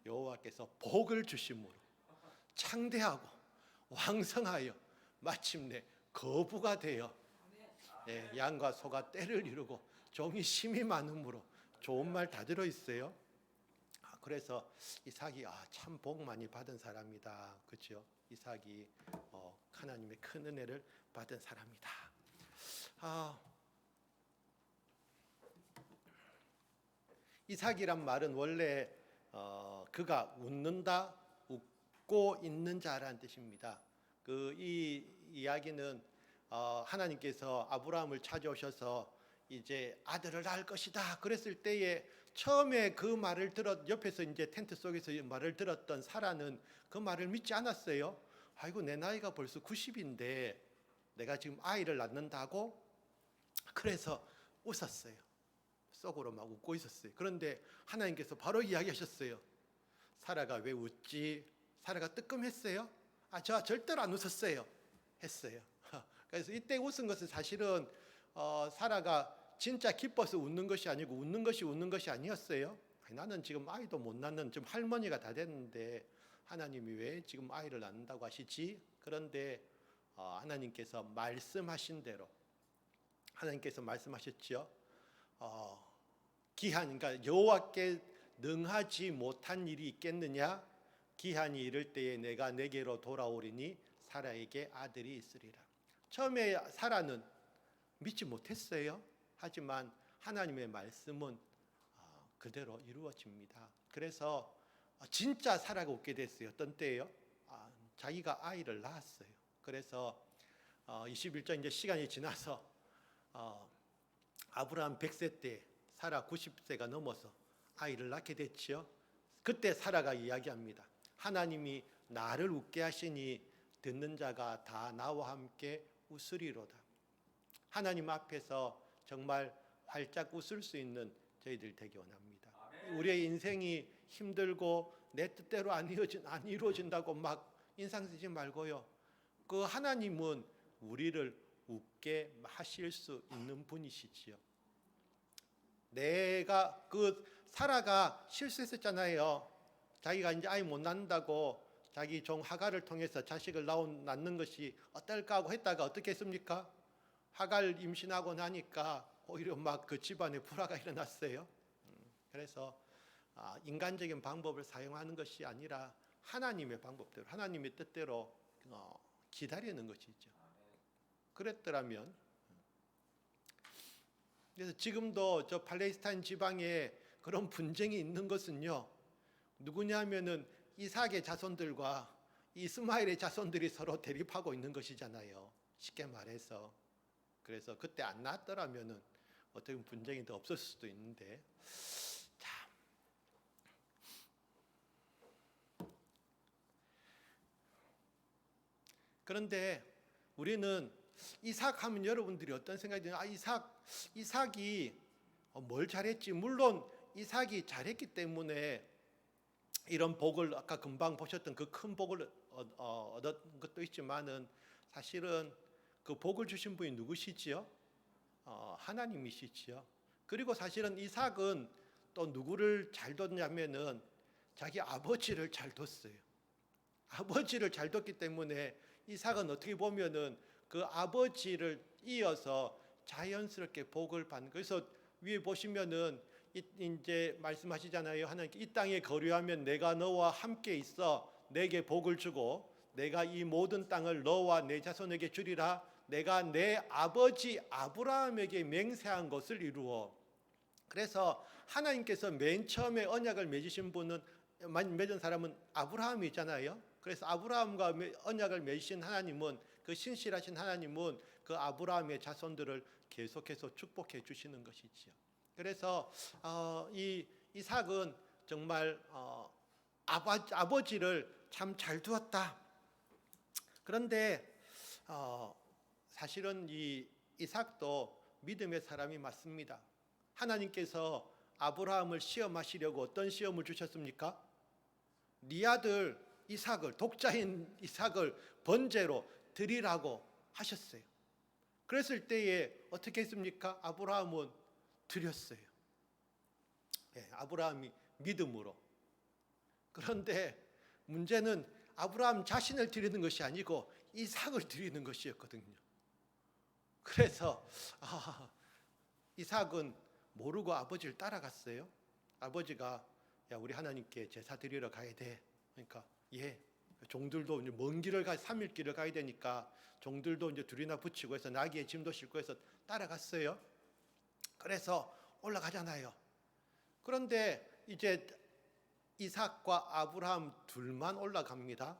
여호와께서 복을 주심으로 창대하고 왕성하여 마침내 거부가 되어 양과 소가 떼를 이루고 종이 심이 많음으로 좋은 말 다 들어있어요. 그래서 이삭이 참 복 많이 받은 사람이다. 그렇죠? 이삭이 하나님의 큰 은혜를 받은 사람이다. 이삭이란 말은 원래 그가 웃는다, 웃고 있는 자라는 뜻입니다. 이 이야기는 하나님께서 아브라함을 찾아오셔서 이제 아들을 낳을 것이다 그랬을 때에 처음에 그 말을 옆에서 이제 텐트 속에서 말을 들었던 사라는 그 말을 믿지 않았어요. 아이고, 내 나이가 벌써 90인데 내가 지금 아이를 낳는다고? 그래서 웃었어요. 속으로 막 웃고 있었어요. 그런데 하나님께서 바로 이야기하셨어요. 사라가 왜 웃지? 사라가 뜨끔했어요. 저 절대로 안 웃었어요 했어요. 그래서 이때 웃은 것은 사실은 사라가 진짜 기뻐서 웃는 것이 아니고 웃는 것이 아니었어요. 나는 지금 아이도 못 낳는 좀 할머니가 다 됐는데 하나님이 왜 지금 아이를 낳는다고 하시지? 그런데 하나님께서 말씀하신 대로 하나님께서 말씀하셨죠. 그러니까 여호와께 능하지 못한 일이 있겠느냐? 기한이 이를 때에 내가 내게로 돌아오리니 사라에게 아들이 있으리라. 처음에 사라는 믿지 못했어요. 하지만 하나님의 말씀은 그대로 이루어집니다. 그래서 진짜 사라가 웃게 됐어요. 어떤 때예요? 자기가 아이를 낳았어요. 그래서 21절 이제 시간이 지나서 아브라함 100세 때 사라 90세가 넘어서 아이를 낳게 됐지요. 그때 사라가 이야기합니다. 하나님이 나를 웃게 하시니 듣는 자가 다 나와 함께 웃으리로다. 하나님 앞에서 정말 활짝 웃을 수 있는 저희들 되기 원합니다. 우리의 인생이 힘들고 내 뜻대로 안 이루어진다고 막 인상 쓰지 말고요. 그 하나님은 우리를 웃게 하실 수 있는 분이시지요. 내가 사라가 실수했었잖아요. 자기가 이제 아이 못 낳는다고 자기 종 하갈을 통해서 자식을 낳는 것이 어떨까 하고 했다가 어떻게 했습니까? 하갈 임신하고 나니까 오히려 막 그 집안에 불화가 일어났어요. 그래서 인간적인 방법을 사용하는 것이 아니라 하나님의 방법대로 하나님의 뜻대로 기다리는 것이죠. 그랬더라면 그래서 지금도 저 팔레스타인 지방에 그런 분쟁이 있는 것은요, 누구냐면은 이삭의 자손들과 이스마엘의 자손들이 서로 대립하고 있는 것이잖아요. 쉽게 말해서. 그래서 그때 안 낳았더라면은 어떻게 보면 분쟁이 더 없었을 수도 있는데, 자, 그런데 우리는 이삭 하면 여러분들이 어떤 생각이 드나요? 이삭이 뭘 잘했지? 물론 이삭이 잘했기 때문에 이런 복을 아까 금방 보셨던 그 큰 복을 얻은 것도 있지만은 사실은 그 복을 주신 분이 누구시지요? 하나님이시지요. 그리고 사실은 이삭은 또 누구를 잘 뒀냐면은 자기 아버지를 잘 뒀어요. 아버지를 잘 뒀기 때문에 이삭은 어떻게 보면은 그 아버지를 이어서 자연스럽게 복을 받는. 그래서 위에 보시면은 이제 말씀하시잖아요. 하나님께 이 땅에 거류하면 내가 너와 함께 있어 내게 복을 주고 내가 이 모든 땅을 너와 내 자손에게 주리라. 내가 내 아버지 아브라함에게 맹세한 것을 이루어. 그래서 하나님께서 맨 처음에 언약을 맺으신 분은 맺은 사람은 아브라함이잖아요. 그래서 아브라함과 언약을 맺으신 하나님은 그 신실하신 하나님은 그 아브라함의 자손들을 계속해서 축복해 주시는 것이지요. 그래서 이 이삭은 정말 아버지를 참 잘 두었다. 그런데 사실은 이 이삭도 믿음의 사람이 맞습니다. 하나님께서 아브라함을 시험하시려고 어떤 시험을 주셨습니까? 네 아들 이삭을, 독자인 이삭을 번제로 드리라고 하셨어요. 그랬을 때에 어떻게 했습니까? 아브라함은 드렸어요. 아브라함이 믿음으로. 그런데 문제는 아브라함 자신을 드리는 것이 아니고 이삭을 드리는 것이었거든요. 그래서 이삭은 모르고 아버지를 따라갔어요. 아버지가 야 우리 하나님께 제사 드리러 가야 돼. 그러니까 종들도 이제 먼 길을 3일 길을 가야 되니까 종들도 이제 둘이나 붙이고 해서 나귀에 짐도 싣고 해서 따라갔어요. 그래서 올라가잖아요. 그런데 이제 이삭과 아브라함 둘만 올라갑니다.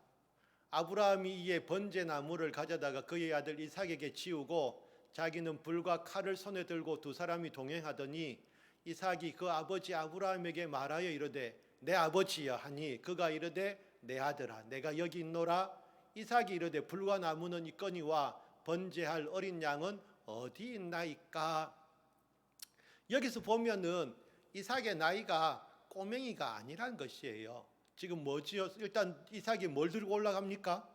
아브라함이 이에 번제나무를 가져다가 그의 아들 이삭에게 지우고 자기는 불과 칼을 손에 들고 두 사람이 동행하더니 이삭이 그 아버지 아브라함에게 말하여 이르되 내 아버지여 하니 그가 이르되 내 아들아 내가 여기 있노라. 이삭이 이르되 불과 나무는 있거니와 번제할 어린 양은 어디 있나이까. 여기서 보면은 이삭의 나이가 꼬맹이가 아니란 것이에요. 지금 뭐지요? 일단 이삭이 뭘 들고 올라갑니까?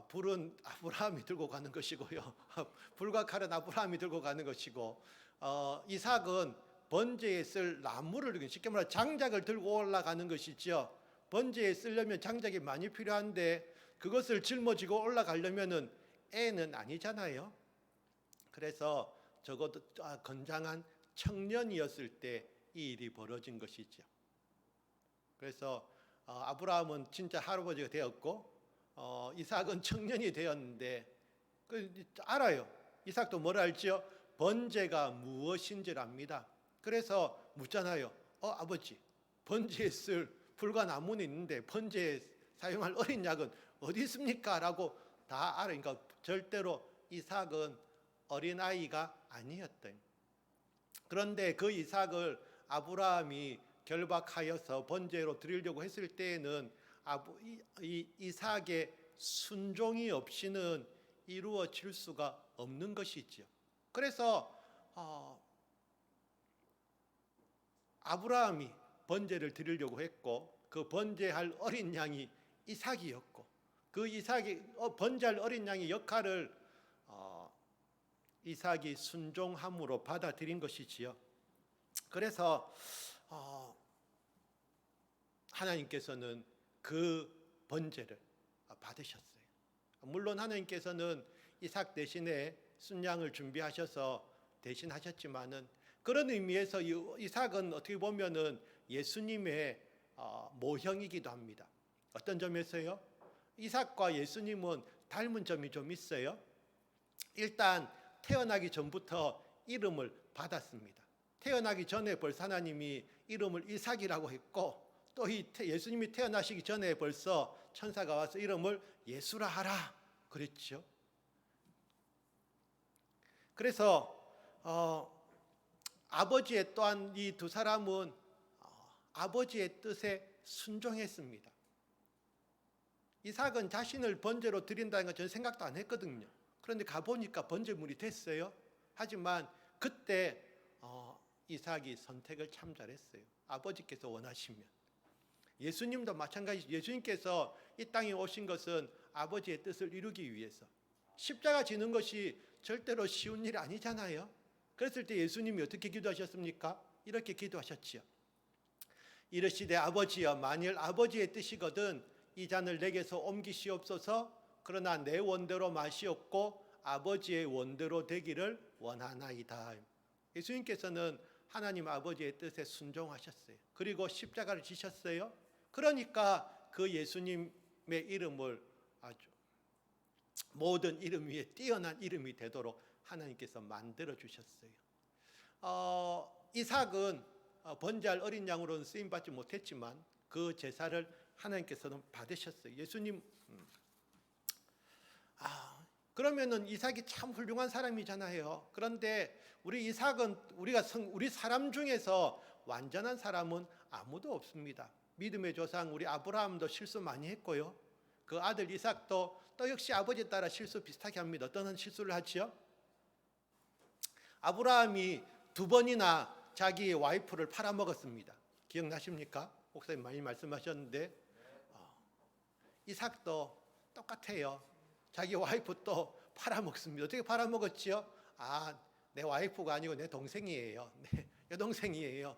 불은 아브라함이 들고 가는 것이고요. 불과 칼은 아브라함이 들고 가는 것이고, 이삭은 번제에 쓸 나무를, 쉽게 말해 장작을 들고 올라가는 것이죠. 번제에 쓰려면 장작이 많이 필요한데 그것을 짊어지고 올라가려면은 애는 아니잖아요. 그래서 적어도 건장한 청년이었을 때 이 일이 벌어진 것이죠. 그래서 아브라함은 진짜 할아버지가 되었고 이삭은 청년이 되었는데 알아요. 이삭도 뭘 알지요? 번제가 무엇인지를 압니다. 그래서 묻잖아요. 아버지, 번제에 쓸 불과 나무는 있는데 번제에 사용할 어린 양은 어디 있습니까? 라고 다 알아요. 그러니까 절대로 이삭은 어린아이가 아니었다. 그런데 그 이삭을 아브라함이 결박하여서 번제로 드리려고 했을 때에는 이삭의 순종이 없이는 이루어질 수가 없는 것이지요. 그래서 아브라함이 번제를 드리려고 했고 그 번제할 어린 양이 이삭이었고 그 이삭이 번제할 어린 양의 역할을 이삭이 순종함으로 받아들인 것이지요. 그래서 하나님께서는 그 번제를 받으셨어요. 물론 하나님께서는 이삭 대신에 순양을 준비하셔서 대신하셨지만은 그런 의미에서 이삭은 어떻게 보면은 예수님의 모형이기도 합니다. 어떤 점에서요? 이삭과 예수님은 닮은 점이 좀 있어요. 일단 태어나기 전부터 이름을 받았습니다. 태어나기 전에 벌써 하나님이 이름을 이삭이라고 했고 또 예수님이 태어나시기 전에 벌써 천사가 와서 이름을 예수라 하라 그랬죠. 그래서 아버지의 또한 이 두 사람은 아버지의 뜻에 순종했습니다. 이삭은 자신을 번제로 드린다는 건 저는 생각도 안 했거든요. 그런데 가보니까 번제물이 됐어요. 하지만 그때 이삭이 선택을 참 잘했어요. 아버지께서 원하시면. 예수님도 마찬가지. 예수님께서 이 땅에 오신 것은 아버지의 뜻을 이루기 위해서. 십자가 지는 것이 절대로 쉬운 일이 아니잖아요. 그랬을 때 예수님이 어떻게 기도하셨습니까? 이렇게 기도하셨지요. 이르시되 아버지여 만일 아버지의 뜻이거든 이 잔을 내게서 옮기시옵소서. 그러나 내 원대로 마시옵고 아버지의 원대로 되기를 원하나이다. 예수님께서는 하나님 아버지의 뜻에 순종하셨어요. 그리고 십자가를 지셨어요. 그러니까 그 예수님의 이름을 아주 모든 이름 위에 뛰어난 이름이 되도록 하나님께서 만들어 주셨어요. 이삭은 번제할 어린 양으로는 쓰임 받지 못했지만 그 제사를 하나님께서는 받으셨어요. 예수님 그러면은 이삭이 참 훌륭한 사람이잖아요. 그런데 우리 이삭은 우리 사람 중에서 완전한 사람은 아무도 없습니다. 믿음의 조상 우리 아브라함도 실수 많이 했고요. 그 아들 이삭도 또 역시 아버지에 따라 실수 비슷하게 합니다. 어떤 실수를 하지요? 아브라함이 2번이나 자기의 와이프를 팔아먹었습니다. 기억나십니까? 목사님 많이 말씀하셨는데 이삭도 똑같아요. 자기 와이프 또 팔아먹습니다. 어떻게 팔아먹었지요? 내 와이프가 아니고 내 동생이에요. 내 여동생이에요.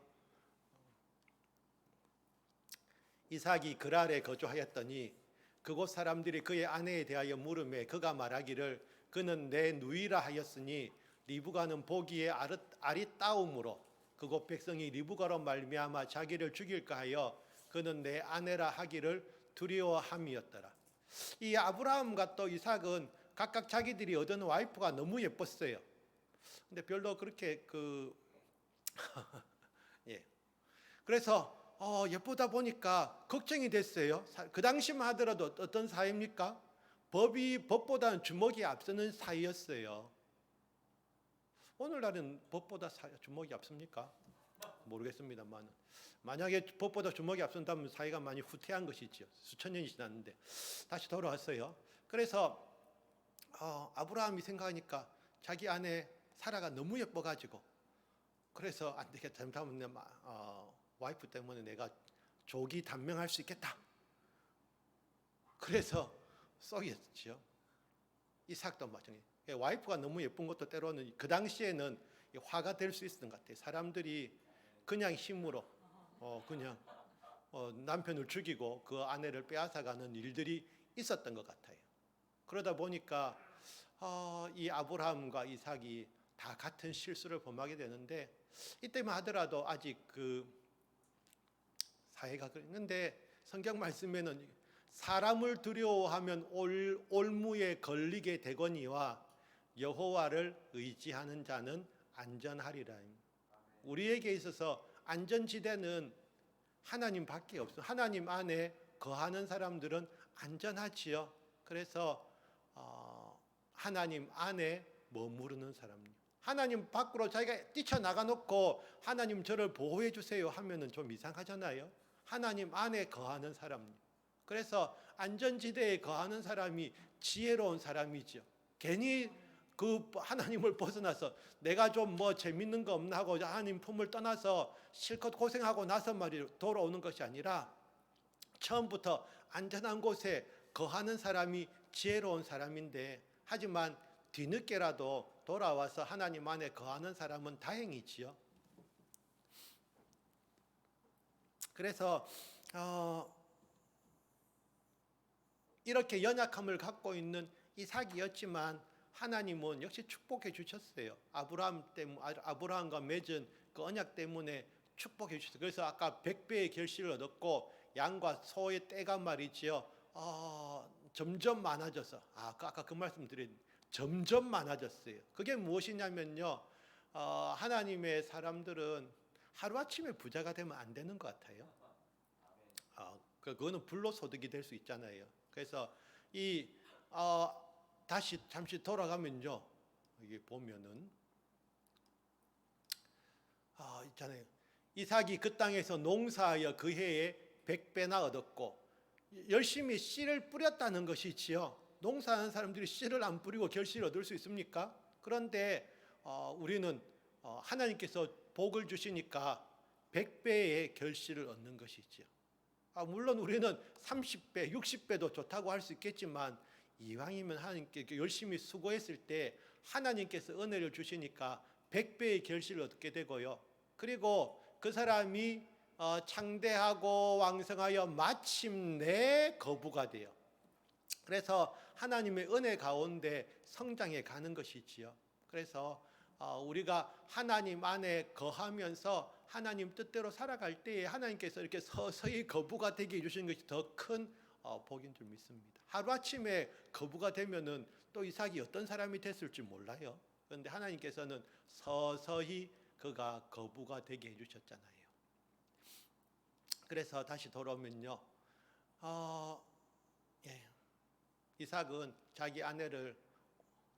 이삭이 그랄에 거주하였더니 그곳 사람들이 그의 아내에 대하여 물음에 그가 말하기를 그는 내 누이라 하였으니 리브가는 보기에 아리따움으로 그곳 백성이 리브가로 말미암아 자기를 죽일까 하여 그는 내 아내라 하기를 두려워함이었더라. 이 아브라함과 또 이삭은 각각 자기들이 얻은 와이프가 너무 예뻤어요. 근데 별로 그렇게 예. 그래서 예쁘다 보니까 걱정이 됐어요. 그 당시만 하더라도 어떤 사이입니까? 법보다는 주먹이 앞서는 사이였어요. 오늘날은 법보다 주먹이 앞섭니까? 모르겠습니다만 만약에 법보다 주먹이 앞선다면 사이가 많이 후퇴한 것이죠. 수천 년이 지났는데 다시 돌아왔어요. 그래서 아브라함이 생각하니까 자기 아내 사라가 너무 예뻐가지고 그래서 안 되겠다. 잘못하면 와이프 때문에 내가 조기 단명할 수 있겠다. 그래서 쏘였죠. 이삭도 마찬가지. 와이프가 너무 예쁜 것도 때로는 그 당시에는 화가 될 수 있었던 것 같아요. 사람들이 그냥 힘으로 그냥 남편을 죽이고 그 아내를 빼앗아가는 일들이 있었던 것 같아요. 그러다 보니까 이 아브라함과 이삭이 다 같은 실수를 범하게 되는데 이때만 하더라도 아직 그 사회가 그랬는데 성경 말씀에는 사람을 두려워하면 올무에 걸리게 되거니와 여호와를 의지하는 자는 안전하리라. 우리에게 있어서 안전지대는 하나님밖에 없어. 하나님 안에 거하는 사람들은 안전하지요. 그래서 하나님 안에 머무르는 사람, 하나님 밖으로 자기가 뛰쳐나가 놓고 하나님 저를 보호해 주세요 하면은 좀 이상하잖아요. 하나님 안에 거하는 사람, 그래서 안전지대에 거하는 사람이 지혜로운 사람이죠. 괜히 그 하나님을 벗어나서 내가 좀 뭐 재밌는 거 없나 하고 하나님 품을 떠나서 실컷 고생하고 나서 말이에요 돌아오는 것이 아니라 처음부터 안전한 곳에 거하는 사람이 지혜로운 사람인데, 하지만 뒤늦게라도 돌아와서 하나님 안에 거하는 사람은 다행이지요. 그래서 이렇게 연약함을 갖고 있는 이삭이었지만 하나님은 역시 축복해 주셨어요. 아브라함과 맺은 그 언약 때문에 축복해 주셨어요. 그래서 아까 100배의 결실을 얻었고 양과 소의 떼가 말이지요. 점점 많아져서 아까 그 말씀 드린 점점 많아졌어요. 그게 무엇이냐면요. 하나님의 사람들은 하루아침에 부자가 되면 안 되는 것 같아요. 그거는 불로소득이 될 수 있잖아요. 그래서 다시 잠시 돌아가면요. 여기 보면은 있잖아요. 이삭이 그 땅에서 농사하여 그 해에 100배나 얻었고, 열심히 씨를 뿌렸다는 것이지요. 농사하는 사람들이 씨를 안 뿌리고 결실을 얻을 수 있습니까? 그런데 우리는 하나님께서 복을 주시니까 100배의 결실을 얻는 것이지요. 물론 우리는 30배, 60배도 좋다고 할 수 있겠지만 이왕이면 하나님께 열심히 수고했을 때 하나님께서 은혜를 주시니까 100배의 결실을 얻게 되고요. 그리고 그 사람이 창대하고 왕성하여 마침내 거부가 돼요. 그래서 하나님의 은혜 가운데 성장해 가는 것이지요. 그래서 우리가 하나님 안에 거하면서 하나님 뜻대로 살아갈 때에 하나님께서 이렇게 서서히 거부가 되게 해주시는 것이 더 큰 복인 줄 믿습니다. 하루아침에 거부가 되면은 또 이삭이 어떤 사람이 됐을지 몰라요. 그런데 하나님께서는 서서히 그가 거부가 되게 해주셨잖아요. 그래서 다시 돌아오면요. 이삭은 자기 아내를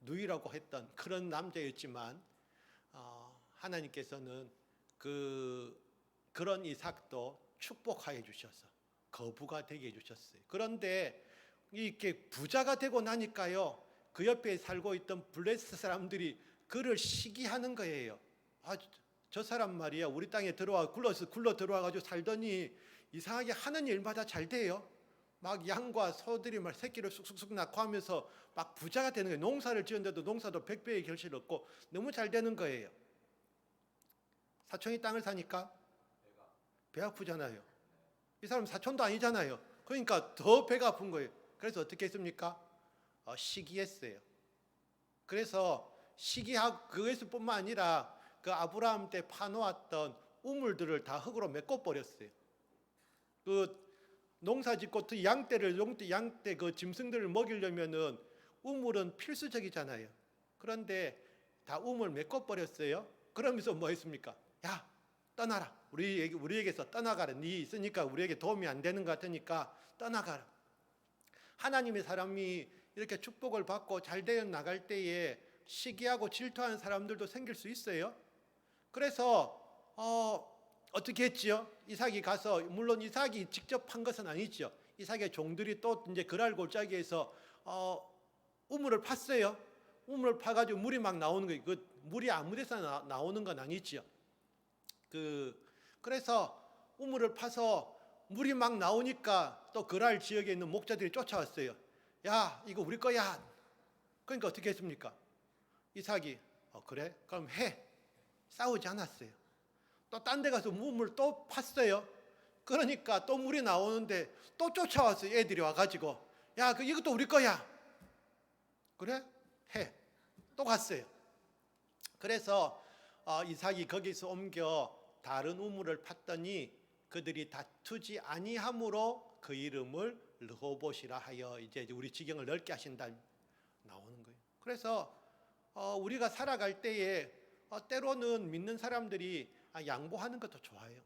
누이라고 했던 그런 남자였지만 하나님께서는 그런 이삭도 축복하여 주셔서 거부가 되게 해주셨어요. 그런데 이렇게 부자가 되고 나니까요, 그 옆에 살고 있던 블레셋 사람들이 그를 시기하는 거예요. 저 사람 말이야 우리 땅에 굴러 들어와가지고 살더니 이상하게 하는 일마다 잘 돼요. 막 양과 소들이 막 새끼를 쑥쑥쑥 낳고 하면서 막 부자가 되는 거예요. 농사를 지었는데도 농사도 100배의 결실을 얻고 너무 잘 되는 거예요. 사촌이 땅을 사니까 배 아프잖아요. 이 사람 사촌도 아니잖아요. 그러니까 더 배가 아픈 거예요. 그래서 어떻게 했습니까? 시기했어요. 그래서 시기하고 그것뿐만 아니라 그 아브라함 때 파놓았던 우물들을 다 흙으로 메꿔버렸어요. 그 농사짓고 양떼 그 짐승들을 먹이려면은 우물은 필수적이잖아요. 그런데 다 우물 메꿔버렸어요. 그러면서 뭐 했습니까? 야, 떠나라. 우리에게서 떠나가라. 네 있으니까 우리에게 도움이 안 되는 것 같으니까 떠나가라. 하나님의 사람이 이렇게 축복을 받고 잘 되어 나갈 때에 시기하고 질투하는 사람들도 생길 수 있어요. 그래서 어떻게 했지요? 이삭이 가서, 물론 이삭이 직접 한 것은 아니죠. 이삭의 종들이 또 이제 그랄 골짜기에서 우물을 팠어요. 우물을 파가지고 물이 막 나오는 거예요. 그 물이 아무데서나 나오는 건 아니죠. 그래서 우물을 파서 물이 막 나오니까 또 그랄 지역에 있는 목자들이 쫓아왔어요. 야, 이거 우리 거야. 그러니까 어떻게 했습니까? 이삭이 그래? 그럼 해. 싸우지 않았어요. 또 딴 데 가서 우물 또 팠어요. 그러니까 또 물이 나오는데 또 쫓아왔어요. 애들이 와가지고 야, 이것도 우리 거야. 그래? 해. 또 갔어요. 그래서 이삭이 거기서 옮겨 다른 우물을 팠더니 그들이 다투지 아니함으로 그 이름을 르호봇이라 하여 이제 우리 지경을 넓게 하신다 나오는 거예요. 그래서 우리가 살아갈 때에 때로는 믿는 사람들이 양보하는 것도 좋아요.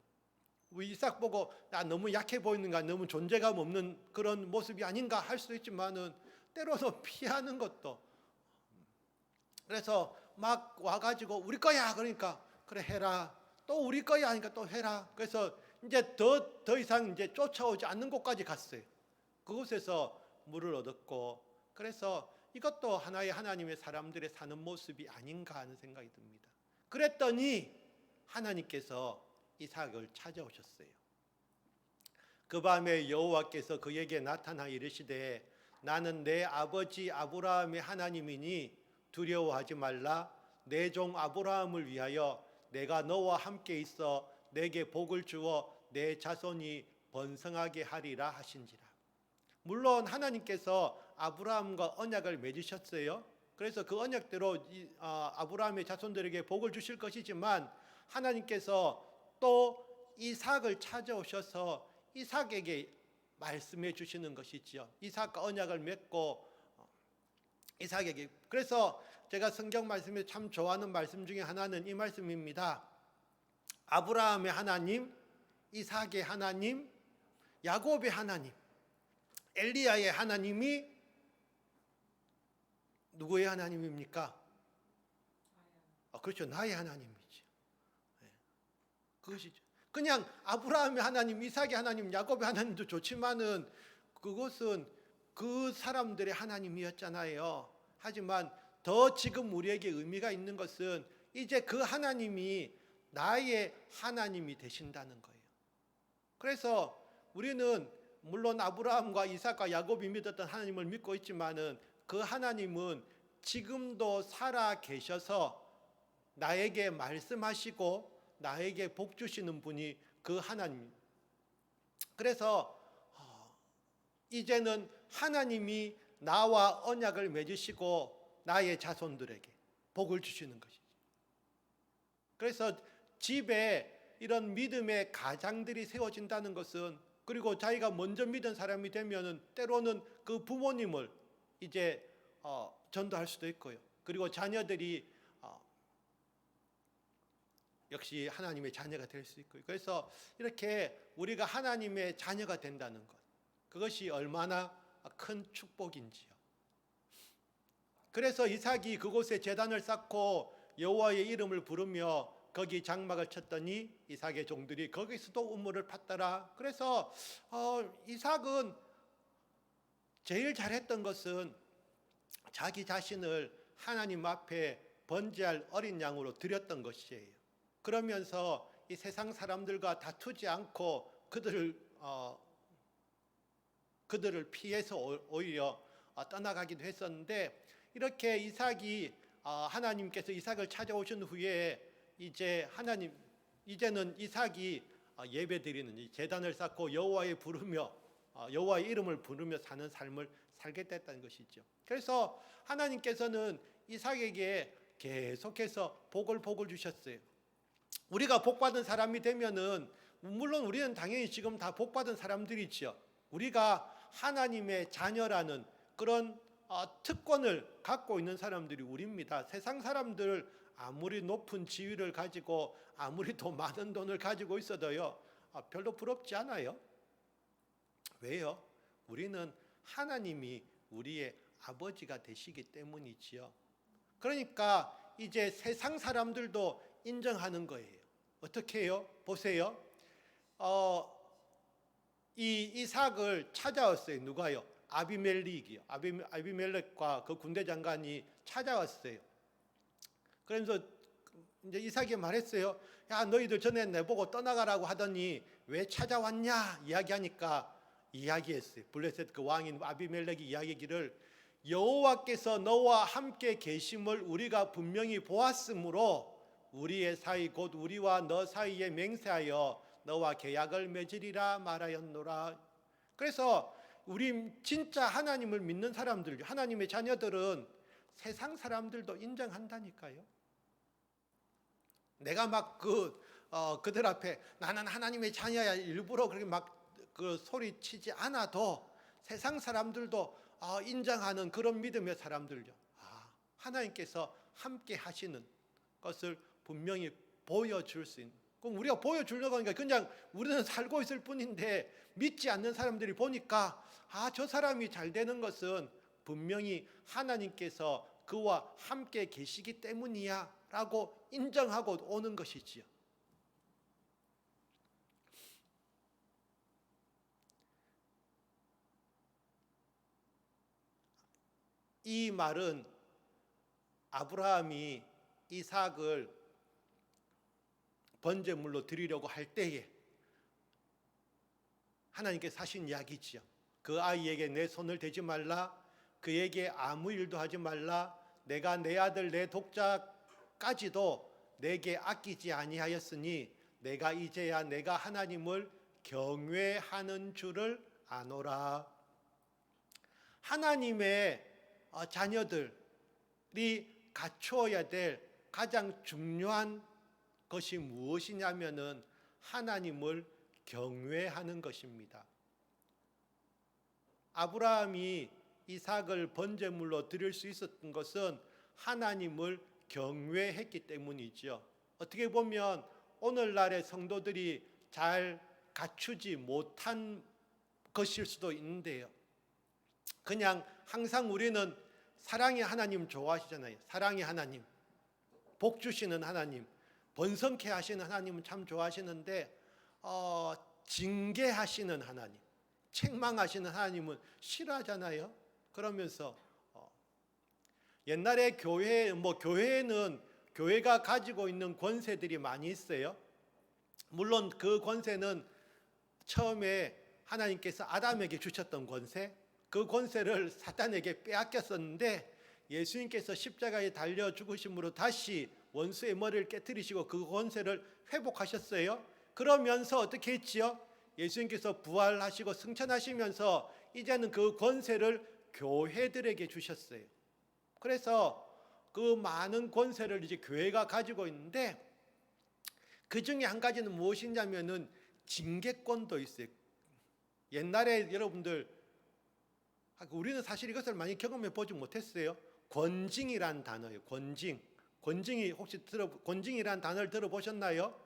우리 이삭 보고 너무 약해 보이는가, 너무 존재감 없는 그런 모습이 아닌가 할 수도 있지만은 때로는 피하는 것도. 그래서 막 와가지고 우리 거야 그러니까 그래 해라. 또 우리 거야 하니까 또 해라. 그래서 이제 더 이상 이제 쫓아오지 않는 곳까지 갔어요. 그곳에서 물을 얻었고, 그래서 이것도 하나의 하나님의 사람들의 사는 모습이 아닌가 하는 생각이 듭니다. 그랬더니 하나님께서 이삭을 찾아오셨어요. 그 밤에 여호와께서 그에게 나타나 이르시되 나는 내 아버지 아브라함의 하나님이니 두려워하지 말라. 내 종 아브라함을 위하여 내가 너와 함께 있어 내게 복을 주어 내 자손이 번성하게 하리라 하신지라. 물론 하나님께서 아브라함과 언약을 맺으셨어요. 그래서 그 언약대로 아브라함의 자손들에게 복을 주실 것이지만 하나님께서 또 이삭을 찾아오셔서 이삭에게 말씀해 주시는 것이지요. 이삭과 언약을 맺고 이삭에게. 그래서 제가 성경 말씀에 참 좋아하는 말씀 중에 하나는 이 말씀입니다. 아브라함의 하나님, 이삭의 하나님, 야곱의 하나님, 엘리야의 하나님이 누구의 하나님입니까? 그렇죠. 나의 하나님이죠. 그것이죠. 그냥 아브라함의 하나님, 이삭의 하나님, 야곱의 하나님도 좋지만은 그것은 그 사람들의 하나님이었잖아요. 하지만 더 지금 우리에게 의미가 있는 것은 이제 그 하나님이 나의 하나님이 되신다는 거예요. 그래서 우리는 물론 아브라함과 이삭과 야곱이 믿었던 하나님을 믿고 있지만은 그 하나님은 지금도 살아 계셔서 나에게 말씀하시고 나에게 복 주시는 분이 그 하나님. 그래서 이제는 하나님이 나와 언약을 맺으시고 나의 자손들에게 복을 주시는 것이죠. 그래서 집에 이런 믿음의 가장들이 세워진다는 것은, 그리고 자기가 먼저 믿은 사람이 되면은 때로는 그 부모님을 이제 전도할 수도 있고요. 그리고 자녀들이 역시 하나님의 자녀가 될 수 있고요. 그래서 이렇게 우리가 하나님의 자녀가 된다는 것, 그것이 얼마나 큰 축복인지요. 그래서 이삭이 그곳에 제단을 쌓고 여호와의 이름을 부르며 거기 장막을 쳤더니 이삭의 종들이 거기서도 우물을 팠더라. 그래서 이삭은 제일 잘했던 것은 자기 자신을 하나님 앞에 번제할 어린 양으로 드렸던 것이에요. 그러면서 이 세상 사람들과 다투지 않고 그들을 피해서 오히려 떠나가기도 했었는데, 이렇게 이삭이 하나님께서 이삭을 찾아오신 후에 이제는 이삭이 예배드리는 이 제단을 쌓고 여호와의 이름을 부르며 사는 삶을 살게 됐다는 것이죠. 그래서 하나님께서는 이삭에게 계속해서 복을 주셨어요. 우리가 복받은 사람이 되면은 물론 우리는 당연히 지금 다 복받은 사람들이죠. 우리가 하나님의 자녀라는 그런 특권을 갖고 있는 사람들이 우리입니다. 세상 사람들 아무리 높은 지위를 가지고 아무리 더 많은 돈을 가지고 있어도요, 별로 부럽지 않아요. 왜요? 우리는 하나님이 우리의 아버지가 되시기 때문이지요. 그러니까 이제 세상 사람들도 인정하는 거예요. 어떻게 해요? 보세요. 이 이삭을 찾아왔어요. 누가요? 아비멜렉이요. 아비멜렉과 그 군대 장관이 찾아왔어요. 그러면서 이제 이삭이 말했어요. 야, 너희들 전에 내보고 떠나가라고 하더니 왜 찾아왔냐? 이야기했어요. 블레셋 그 왕인 아비멜렉이 이야기기를 여호와께서 너와 함께 계심을 우리가 분명히 보았으므로 우리의 사이 곧 우리와 너 사이에 맹세하여 너와 계약을 맺으리라 말하였노라. 그래서 우리 진짜 하나님을 믿는 사람들, 하나님의 자녀들은 세상 사람들도 인정한다니까요. 내가 막 그들 앞에 나는 하나님의 자녀야 일부러 그렇게 막 그 소리치지 않아도 세상 사람들도 인정하는 그런 믿음의 사람들요. 하나님께서 함께 하시는 것을 분명히 보여줄 수 있는. 그럼 우리가 보여주려고 하니까 그냥 우리는 살고 있을 뿐인데 믿지 않는 사람들이 보니까 저 사람이 잘 되는 것은 분명히 하나님께서 그와 함께 계시기 때문이야 라고 인정하고 오는 것이지요. 이 말은 아브라함이 이삭을 번제물로 드리려고 할 때에 하나님께서 하신 이야기지요. 그 아이에게 내 손을 대지 말라, 그에게 아무 일도 하지 말라, 내가 내 아들 내 독자까지도 내게 아끼지 아니하였으니 내가 이제야 내가 하나님을 경외하는 줄을 아노라. 하나님의 자녀들이 갖추어야 될 가장 중요한 것이 무엇이냐면은 하나님을 경외하는 것입니다. 아브라함이 이삭을 번제물로 드릴 수 있었던 것은 하나님을 경외했기 때문이죠. 어떻게 보면 오늘날의 성도들이 잘 갖추지 못한 것일 수도 있는데요. 그냥 항상 우리는 사랑의 하나님 좋아하시잖아요. 사랑의 하나님, 복 주시는 하나님, 번성케 하시는 하나님은 참 좋아하시는데 징계하시는 하나님, 책망하시는 하나님은 싫어하잖아요. 그러면서 옛날에 교회에는 교회가 가지고 있는 권세들이 많이 있어요. 물론 그 권세는 처음에 하나님께서 아담에게 주셨던 권세, 그 권세를 사탄에게 빼앗겼었는데 예수님께서 십자가에 달려 죽으심으로 다시 원수의 머리를 깨뜨리시고 그 권세를 회복하셨어요. 그러면서 어떻게 했지요? 예수님께서 부활하시고 승천하시면서 이제는 그 권세를 교회들에게 주셨어요. 그래서 그 많은 권세를 이제 교회가 가지고 있는데 그 중에 한 가지는 무엇이냐면은 징계권도 있어요. 옛날에 여러분들 우리는 사실 이것을 많이 경험해 보지 못했어요. 권징이란 단어예요. 권징이 혹시 권징이란 단어를 들어보셨나요?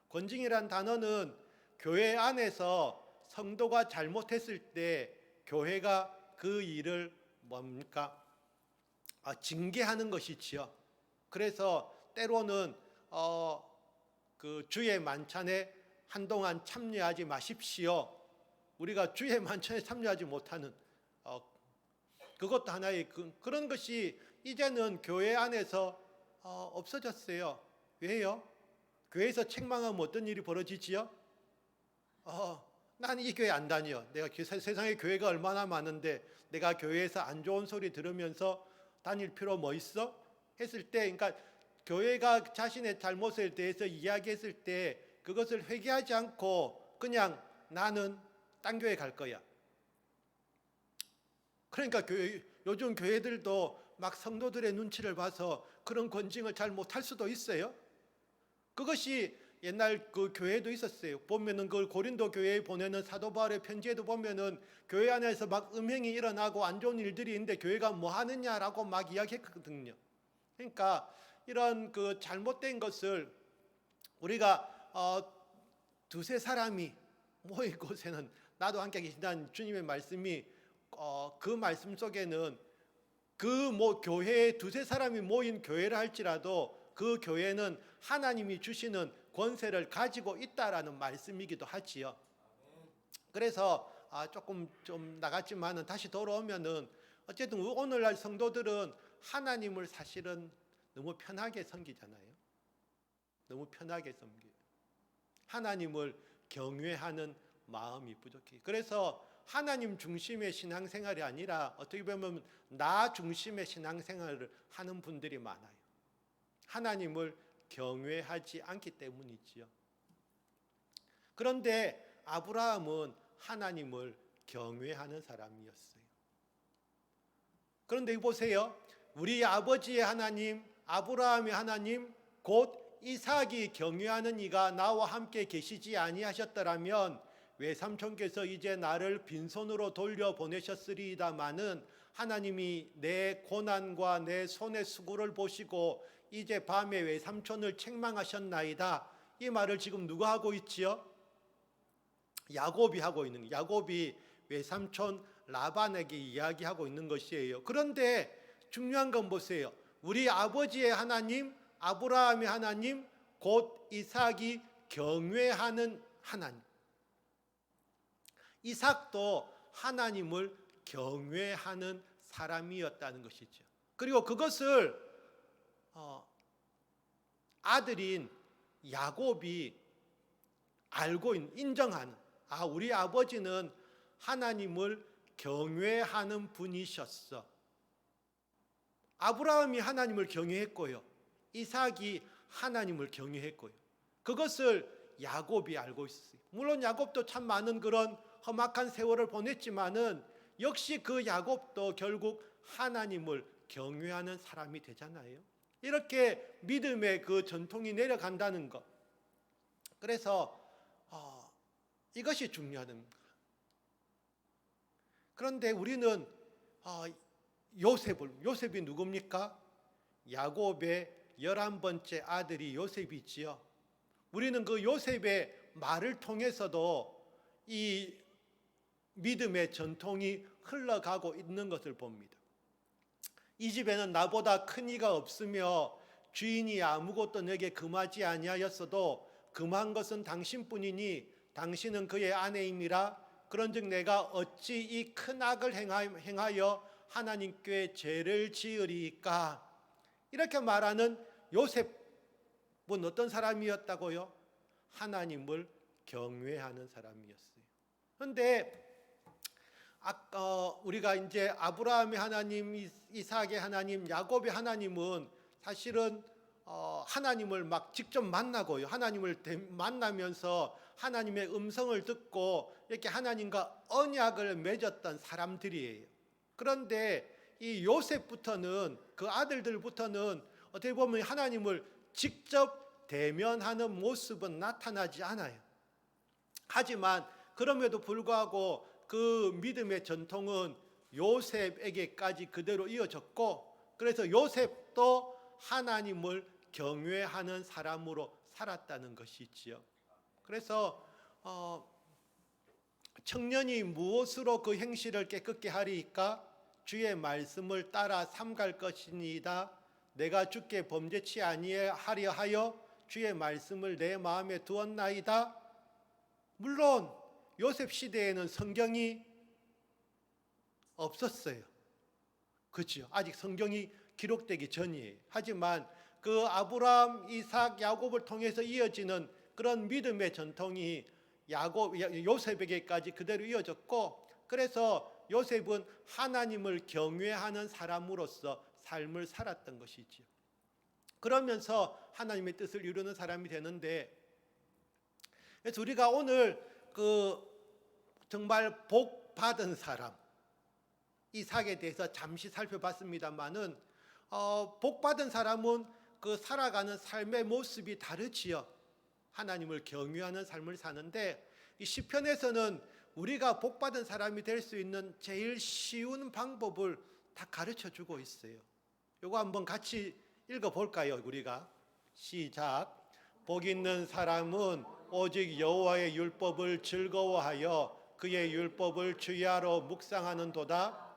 권징이란 단어는 교회 안에서 성도가 잘못했을 때 교회가 그 일을 뭡니까? 징계하는 것이지요. 그래서 때로는 그 주의 만찬에 한동안 참여하지 마십시오. 우리가 주의 만찬에 참여하지 못하는 그것도 하나의 그런 것이 이제는 교회 안에서 없어졌어요. 왜요? 교회에서 책망하면 어떤 일이 벌어지지요? 나는 이 교회 안 다녀. 내가 세상에 교회가 얼마나 많은데 내가 교회에서 안 좋은 소리 들으면서 다닐 필요 뭐 있어? 했을 때, 그러니까 교회가 자신의 잘못에 대해서 이야기했을 때 그것을 회개하지 않고 그냥 나는 딴 교회 갈 거야. 그러니까 요즘 교회들도 막 성도들의 눈치를 봐서 그런 권징을 잘 못할 수도 있어요. 그것이 옛날 그 교회도 있었어요. 보면은 그 고린도 교회에 보내는 사도 바울의 편지에도 보면은 교회 안에서 막 음행이 일어나고 안 좋은 일들이 있는데 교회가 뭐 하느냐라고 막 이야기했거든요. 그러니까 이런 그 잘못된 것을 우리가 두세 사람이 모인 곳에는 나도 함께 계신다는 주님의 말씀이 그 말씀 속에는 그 교회에 두세 사람이 모인 교회를 할지라도 그 교회는 하나님이 주시는 권세를 가지고 있다라는 말씀이기도 하지요. 그래서 조금 좀 나갔지만은 다시 돌아오면은 어쨌든 오늘날 성도들은 하나님을 사실은 너무 편하게 섬기잖아요. 너무 편하게 섬겨요. 하나님을 경외하는 마음이 부족해. 그래서 하나님 중심의 신앙생활이 아니라 어떻게 보면 나 중심의 신앙생활을 하는 분들이 많아요. 하나님을 경외하지 않기 때문이지요. 그런데 아브라함은 하나님을 경외하는 사람이었어요. 그런데 보세요. 우리 아버지의 하나님, 아브라함의 하나님, 곧 이삭이 경외하는 이가 나와 함께 계시지 아니하셨더라면 외삼촌께서 이제 나를 빈손으로 돌려보내셨으리이다마는 하나님이 내 고난과 내 손의 수고를 보시고 이제 밤에 외삼촌을 책망하셨나이다. 이 말을 지금 누가 하고 있지요? 야곱이 하고 있는 거예요. 야곱이 외삼촌 라반에게 이야기하고 있는 것이에요. 그런데 중요한 건 보세요. 우리 아버지의 하나님, 아브라함의 하나님, 곧 이삭이 경외하는 하나님. 이삭도 하나님을 경외하는 사람이었다는 것이죠. 그리고 그것을 아들인 야곱이 알고 인정하는, 우리 아버지는 하나님을 경외하는 분이셨어. 아브라함이 하나님을 경외했고요. 이삭이 하나님을 경외했고요. 그것을 야곱이 알고 있어요. 물론 야곱도 참 많은 그런 험악한 세월을 보냈지만은 역시 그 야곱도 결국 하나님을 경외하는 사람이 되잖아요. 이렇게 믿음의 그 전통이 내려간다는 것. 그래서 이것이 중요하다. 그런데 우리는 요셉이 누굽니까? 야곱의 11번째 아들이 요셉이지요. 우리는 그 요셉의 말을 통해서도 이 믿음의 전통이 흘러가고 있는 것을 봅니다. 이 집에는 나보다 큰 이가 없으며 주인이 아무것도 내게 금하지 아니하였어도 금한 것은 당신뿐이니 당신은 그의 아내임이라. 그런즉 내가 어찌 이 큰 악을 행하여 하나님께 죄를 지으리까? 이렇게 말하는 요셉은 어떤 사람이었다고요? 하나님을 경외하는 사람이었어요. 그런데 우리가 이제 아브라함의 하나님, 이삭의 하나님, 야곱의 하나님은 사실은 하나님을 막 직접 만나고요. 하나님을 만나면서 하나님의 음성을 듣고 이렇게 하나님과 언약을 맺었던 사람들이에요. 그런데 이 요셉부터는, 그 아들들부터는 어떻게 보면 하나님을 직접 대면하는 모습은 나타나지 않아요. 하지만 그럼에도 불구하고 그 믿음의 전통은 요셉에게까지 그대로 이어졌고, 그래서 요셉도 하나님을 경외하는 사람으로 살았다는 것이지요. 그래서 청년이 무엇으로 그 행실을 깨끗게 하리이까? 주의 말씀을 따라 삼갈 것이니이다. 내가 주께 범죄치 아니하려 하여 주의 말씀을 내 마음에 두었나이다. 물론 요셉 시대에는 성경이 없었어요. 그렇죠. 아직 성경이 기록되기 전이에요. 하지만 그 아브라함, 이삭, 야곱을 통해서 이어지는 그런 믿음의 전통이 요셉에게까지 그대로 이어졌고, 그래서 요셉은 하나님을 경외하는 사람으로서 삶을 살았던 것이지요. 그러면서 하나님의 뜻을 이루는 사람이 되는데, 그래서 우리가 오늘 정말 복 받은 사람 이삭에 대해서 잠시 살펴봤습니다만은 복 받은 사람은 그 살아가는 삶의 모습이 다르지요. 하나님을 경유하는 삶을 사는데 이 시편에서는 우리가 복 받은 사람이 될 수 있는 제일 쉬운 방법을 다 가르쳐 주고 있어요. 이거 한번 같이 읽어 볼까요? 우리가 시작. 복 있는 사람은 오직 여호와의 율법을 즐거워하여 그의 율법을 주야로 묵상하는도다.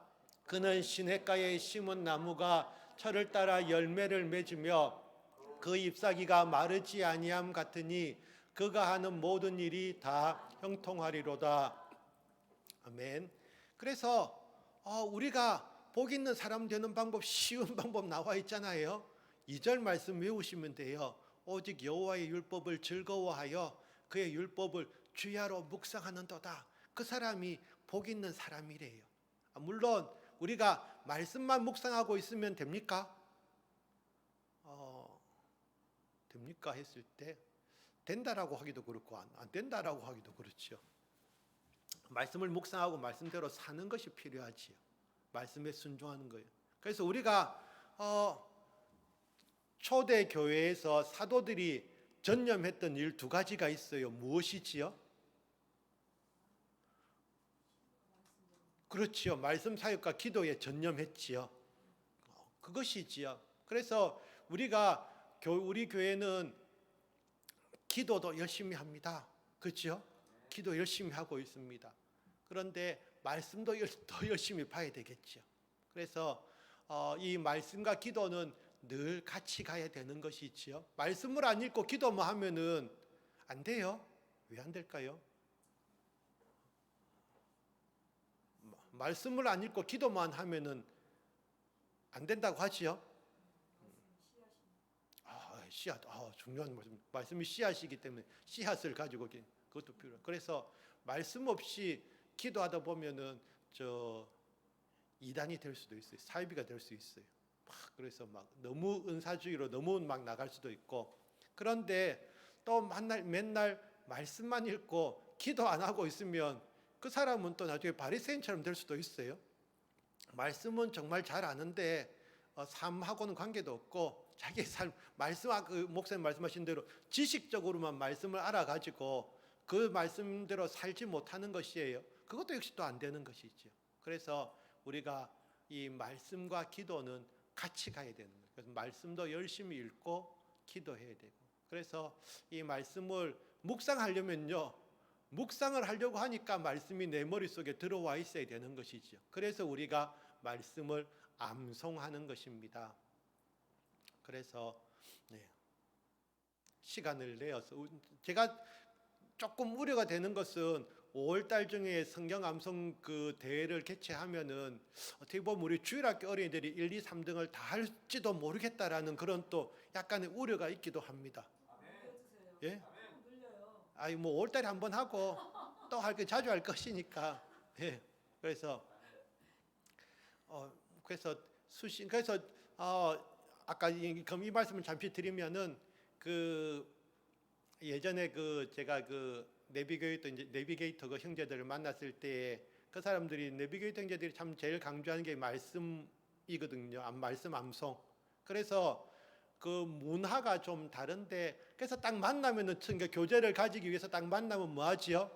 그는 시냇가에 심은 나무가 철을 따라 열매를 맺으며 그 잎사귀가 마르지 아니함 같으니 그가 하는 모든 일이 다 형통하리로다. 아멘. 그래서 우리가 복 있는 사람 되는 방법, 쉬운 방법 나와 있잖아요. 2절 말씀 외우시면 돼요. 오직 여호와의 율법을 즐거워하여 그의 율법을 주야로 묵상하는도다. 그 사람이 복 있는 사람이래요. 물론 우리가 말씀만 묵상하고 있으면 됩니까? 됩니까? 했을 때 된다라고 하기도 그렇고 안 된다라고 하기도 그렇죠. 말씀을 묵상하고 말씀대로 사는 것이 필요하지요. 말씀에 순종하는 거예요. 그래서 우리가 초대 교회에서 사도들이 전념했던 일 2가지가 있어요. 무엇이지요? 그렇지요. 말씀 사역과 기도에 전념했지요. 그것이지요. 그래서 우리 교회는 기도도 열심히 합니다. 그렇죠? 기도 열심히 하고 있습니다. 그런데 말씀도 더 열심히 봐야 되겠죠. 그래서 이 말씀과 기도는 늘 같이 가야 되는 것이지요. 말씀을 안 읽고 기도만 하면은 안 돼요. 왜 안 될까요? 말씀을 안 읽고 기도만 하면은 안 된다고 하지요. 씨앗, 중요한 말씀이 씨앗이기 때문에 씨앗을 가지고 그것도 필요해요. 그래서 말씀 없이 기도하다 보면은 이단이 될 수도 있어요. 사이비가 될 수 있어요. 그래서 너무 은사주의로 너무 나갈 수도 있고. 그런데 또 맨날 말씀만 읽고 기도 안 하고 있으면 그 사람은 또 나중에 바리새인처럼 될 수도 있어요. 말씀은 정말 잘 아는데 삶하고는 관계도 없고 자기의 삶, 목사님 말씀하신 대로 지식적으로만 말씀을 알아가지고 그 말씀대로 살지 못하는 것이에요. 그것도 역시 또 안 되는 것이죠. 그래서 우리가 이 말씀과 기도는 같이 가야 되는 거예요. 그래서 말씀도 열심히 읽고 기도해야 되고. 그래서 이 말씀을 묵상하려면요, 묵상을 하려고 하니까 말씀이 내 머릿속에 들어와 있어야 되는 것이죠. 그래서 우리가 말씀을 암송하는 것입니다. 그래서 시간을 내어서 제가 조금 우려가 되는 것은 5월달 중에 성경 암송 대회를 개최하면은 어떻게 보면 우리 주일학교 어린이들이 1, 2, 3등을 다 할지도 모르겠다라는 그런 또 약간의 우려가 있기도 합니다. 예? 아니 5월달에 한번 하고 또 자주 할 것이니까. 예. 그래서 아까 이 말씀을 잠시 드리면은 예전에 제가 내비게이터 형제들을 만났을 때 그 사람들이 내비게이터 형제들이 참 제일 강조하는 게 말씀이거든요. 말씀 암송. 그래서 문화가 좀 다른데 그래서 딱 만나면은 교제를 가지기 위해서 딱 만나면 뭐 하지요?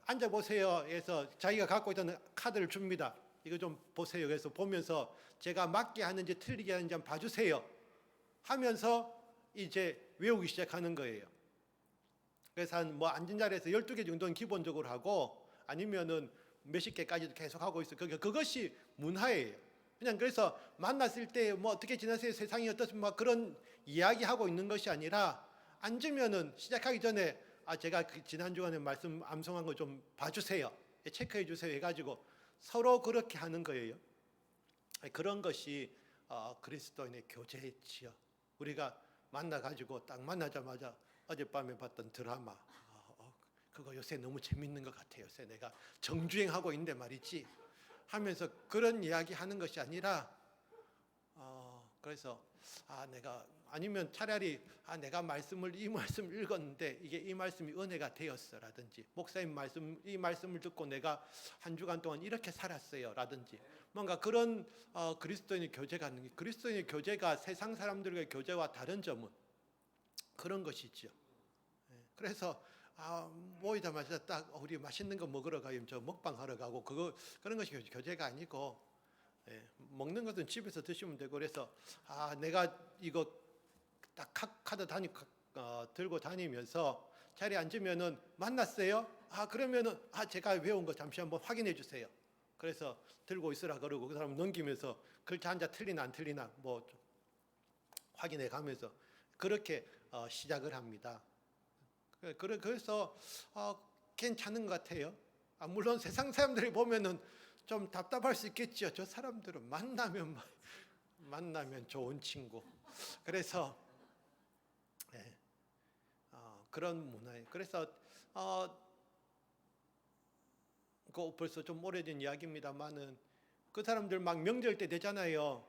앉아 보세요. 해서 자기가 갖고 있던 카드를 줍니다. 이거 좀 보세요. 그래서 보면서 제가 맞게 하는지 틀리게 하는지 한번 봐주세요. 하면서 이제 외우기 시작하는 거예요. 그래서 앉은 자리에서 12개 정도는 기본적으로 하고 아니면은 몇십 개까지도 계속 하고 있어요. 그것이 문화예요. 그냥 그래서 만났을 때 어떻게 지내세요? 세상이 어떻습니까? 그런 이야기하고 있는 것이 아니라 앉으면은 시작하기 전에 제가 지난 주간에 말씀 암송한 거 좀 봐주세요. 체크해 주세요. 해가지고 서로 그렇게 하는 거예요. 그런 것이 그리스도인의 교제지요. 우리가 만나가지고 딱 만나자마자 어젯밤에 봤던 드라마 그거 요새 너무 재밌는 것 같아요. 요새 내가 정주행하고 있는데 말이지 하면서 그런 이야기 하는 것이 아니라 그래서 내가 아니면 차라리 내가 이 말씀을 읽었는데 이게 이 말씀이 은혜가 되었어라든지, 목사님 이 말씀을 듣고 내가 한 주간 동안 이렇게 살았어요라든지, 뭔가 그런 그리스도인의 교제가 있는 게, 그리스도인의 교제가 세상 사람들과의 교제와 다른 점은 그런 것이죠. 그래서 모이자마자 딱 우리 맛있는 거 먹으러 가요, 저 먹방 하러 가고, 그런 것이 교제가 아니고, 먹는 것은 집에서 드시면 되고, 그래서 내가 이거 딱 카드 들고 다니면서 자리에 앉으면은 만났어요? 그러면은 제가 외운 거 잠시 한번 확인해 주세요. 그래서 들고 있으라 그러고 그 사람 넘기면서 글자 한자 틀리나 안 틀리나 뭐 확인해 가면서 그렇게 시작을 합니다. 그래서 괜찮은 것 같아요. 물론 세상 사람들이 보면은 좀 답답할 수 있겠죠. 저 사람들은 만나면 좋은 친구. 그래서 그런 문화예요. 그래서 그 벌써 좀 오래된 이야기입니다만은, 그 사람들 막 명절 때 되잖아요.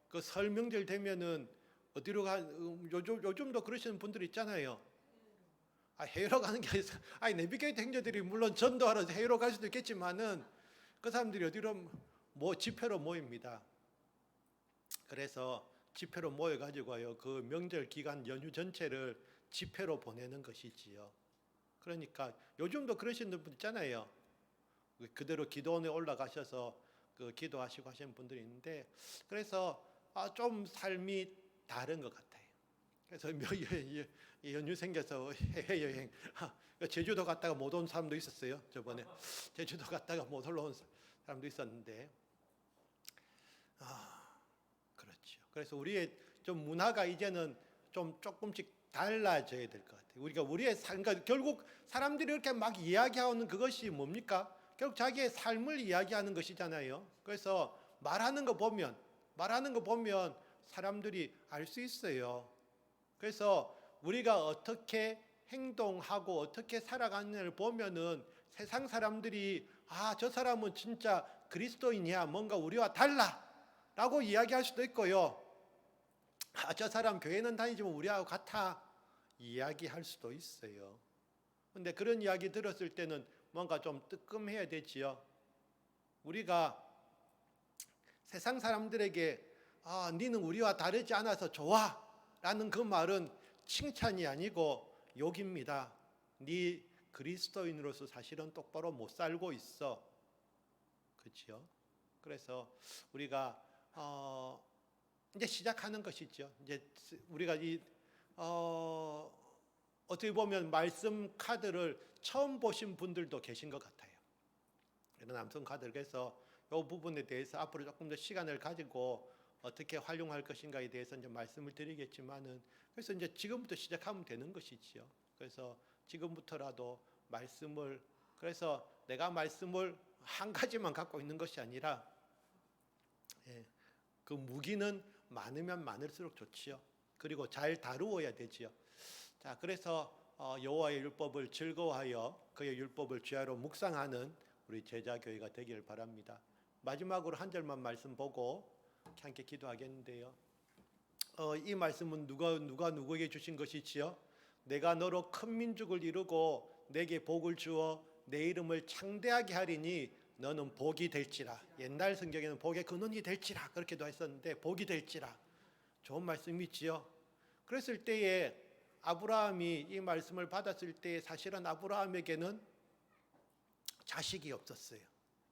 그 설 명절 되면은 어디로 요즘도 그러시는 분들 있잖아요. 해외로 가는 게 아니라, 내비게이터 행자들이 물론 전도하러 해외로 갈 수도 있겠지만은, 그 사람들이 어디로 집회로 모입니다. 그래서 집회로 모여가지고요, 그 명절 기간 연휴 전체를 집회로 보내는 것이지요. 그러니까 요즘도 그러시는 분 있잖아요. 그대로 기도원에 올라가셔서 그 기도하시고 하시는 분들이 있는데, 그래서 좀 삶이 다른 것 같아요. 그래서 연휴 생겨서 해외여행, 제주도 갔다가 못 온 사람도 있었어요. 저번에 제주도 갔다가 못 올라온 사람도 있었는데, 그렇죠. 그래서 우리의 좀 문화가 이제는 좀 조금씩 달라져야 될 것 같아요. 우리의 그러니까 결국 사람들이 이렇게 막 이야기하는 그것이 뭡니까? 결국 자기의 삶을 이야기하는 것이잖아요. 그래서 말하는 거 보면 사람들이 알 수 있어요. 그래서 우리가 어떻게 행동하고 어떻게 살아가느냐를 보면은 세상 사람들이 저 사람은 진짜 그리스도인이야, 뭔가 우리와 달라라고 이야기할 수도 있고요. 저 사람 교회는 다니지만 우리하고 같아 이야기할 수도 있어요. 근데 그런 이야기 들었을 때는 뭔가 좀 뜨끔해야 되지요. 우리가 세상 사람들에게 니는 우리와 다르지 않아서 좋아 라는 그 말은 칭찬이 아니고 욕입니다. 네 그리스도인으로서 사실은 똑바로 못 살고 있어. 그렇죠? 그래서 우리가 이제 시작하는 것이죠. 이제 우리가 어떻게 보면 말씀 카드를 처음 보신 분들도 계신 것 같아요. 이런 말씀 카드를, 그래서 이 부분에 대해서 앞으로 조금 더 시간을 가지고 어떻게 활용할 것인가에 대해서 이제 말씀을 드리겠지만은, 그래서 이제 지금부터 시작하면 되는 것이지요. 그래서 지금부터라도 말씀을, 그래서 내가 말씀을 한 가지만 갖고 있는 것이 아니라, 그 무기는 많으면 많을수록 좋지요. 그리고 잘 다루어야 되지요. 자, 그래서 여호와의 율법을 즐거워하여 그의 율법을 주야로 묵상하는 우리 제자교회가 되기를 바랍니다. 마지막으로 한 절만 말씀 보고 함께 기도하겠는데요. 이 말씀은 누가 누구에게 주신 것이지요? 내가 너로 큰 민족을 이루고 내게 복을 주어 내 이름을 창대하게 하리니 너는 복이 될지라. 옛날 성경에는 복의 근원이 될지라 그렇게도 했었는데, 복이 될지라. 좋은 말씀이지요. 그랬을 때에 아브라함이 이 말씀을 받았을 때 사실은 아브라함에게는 자식이 없었어요.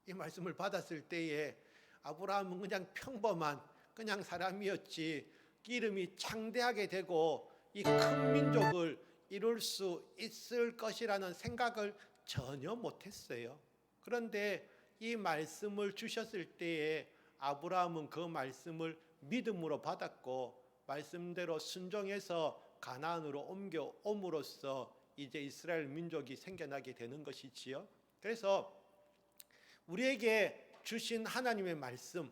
이 말씀을 받았을 때에 아브라함은 그냥 평범한 그냥 사람이었지, 이름이 창대하게 되고 이 큰 민족을 이룰 수 있을 것이라는 생각을 전혀 못했어요. 그런데 이 말씀을 주셨을 때에 아브라함은 그 말씀을 믿음으로 받았고, 말씀대로 순종해서 가나안으로 옮겨옴으로써 이제 이스라엘 민족이 생겨나게 되는 것이지요. 그래서 우리에게 주신 하나님의 말씀을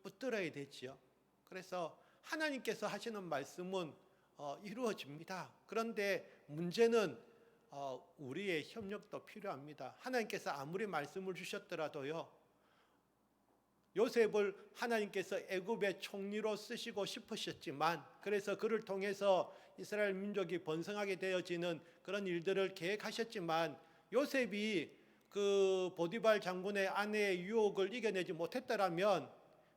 붙들어야 되지요. 그래서 하나님께서 하시는 말씀은 이루어집니다. 그런데 문제는 우리의 협력도 필요합니다. 하나님께서 아무리 말씀을 주셨더라도요, 요셉을 하나님께서 애굽의 총리로 쓰시고 싶으셨지만, 그래서 그를 통해서 이스라엘 민족이 번성하게 되어지는 그런 일들을 계획하셨지만, 요셉이 그 보디발 장군의 아내의 유혹을 이겨내지 못했더라면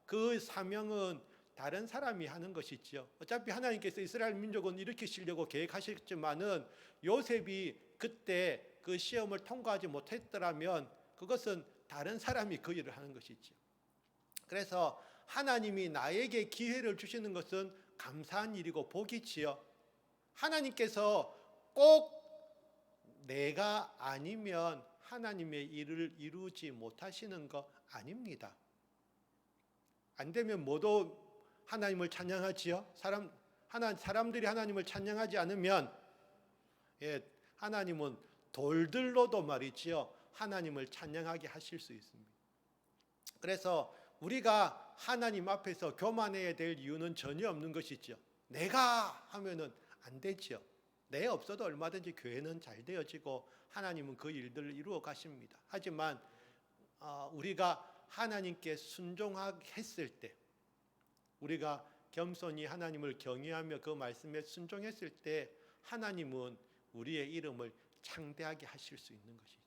그 사명은 다른 사람이 하는 것이지요. 어차피 하나님께서 이스라엘 민족은 일으키시려고 계획하셨지만은 요셉이 그때 그 시험을 통과하지 못했더라면 그것은 다른 사람이 그 일을 하는 것이지요. 그래서 하나님이 나에게 기회를 주시는 것은 감사한 일이고 복이지요. 하나님께서 꼭 내가 아니면 하나님의 일을 이루지 못하시는 거 아닙니다. 안 되면 모두 하나님을 찬양하지요. 사람들이 하나님을 찬양하지 않으면 하나님은 돌들로도 말이지요, 하나님을 찬양하게 하실 수 있습니다. 그래서 우리가 하나님 앞에서 교만해야 될 이유는 전혀 없는 것이죠. 내가 하면은 안 되죠. 내 없어도 얼마든지 교회는 잘 되어지고 하나님은 그 일들을 이루어 가십니다. 하지만 우리가 하나님께 순종했을 때, 우리가 겸손히 하나님을 경외하며 그 말씀에 순종했을 때 하나님은 우리의 이름을 창대하게 하실 수 있는 것이죠.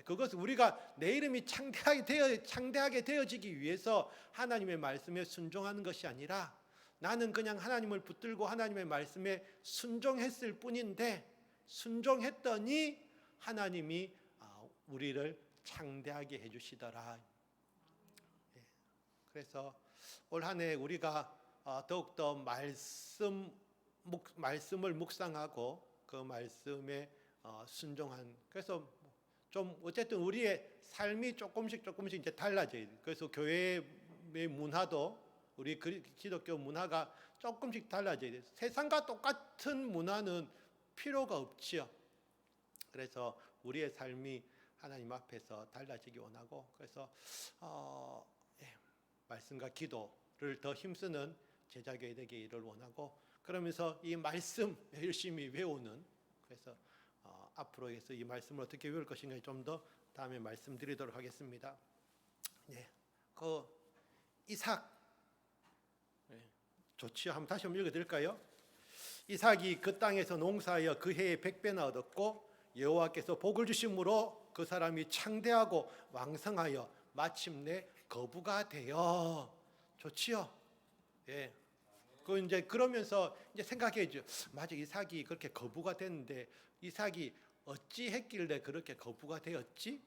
그것은 우리가 내 이름이 창대하게 되어지기 위해서 하나님의 말씀에 순종하는 것이 아니라, 나는 그냥 하나님을 붙들고 하나님의 말씀에 순종했을 뿐인데, 순종했더니 하나님이 우리를 창대하게 해주시더라. 그래서 올 한 해 우리가 더욱더 말씀을 묵상하고 그 말씀에 순종한, 그래서 좀 어쨌든 우리의 삶이 조금씩 이제 달라져야 돼요. 그래서 교회의 문화도, 우리 기독교 문화가 조금씩 달라져야 돼요. 세상과 똑같은 문화는 필요가 없지요. 그래서 우리의 삶이 하나님 앞에서 달라지기 원하고, 그래서 말씀과 기도를 더 힘쓰는 제자교회 되기를 원하고, 그러면서 이 말씀 열심히 외우는, 그래서 앞으로 해서 이 말씀을 어떻게 외울 것인가 좀 더 다음에 말씀드리도록 하겠습니다. 그 이삭, 좋지요. 다시 한번 읽어드릴까요? 이삭이 그 땅에서 농사하여 그 해에 100배나 얻었고 여호와께서 복을 주심으로 그 사람이 창대하고 왕성하여 마침내 거부가 되어. 좋지요. 그 이제 그러면서 이제 생각해야죠. 맞아, 이삭이 그렇게 거부가 됐는데 이삭이 어찌 했길래 그렇게 거부가 되었지?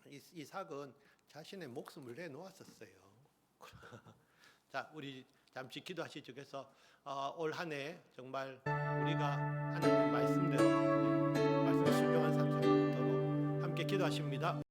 이삭은 자신의 목숨을 내놓았었어요. 자, 우리 잠시 기도하시죠. 그래서 올 한 해 정말 우리가 하나님의 말씀대로 말씀에 순종한 삶 살도록 함께 기도하십니다.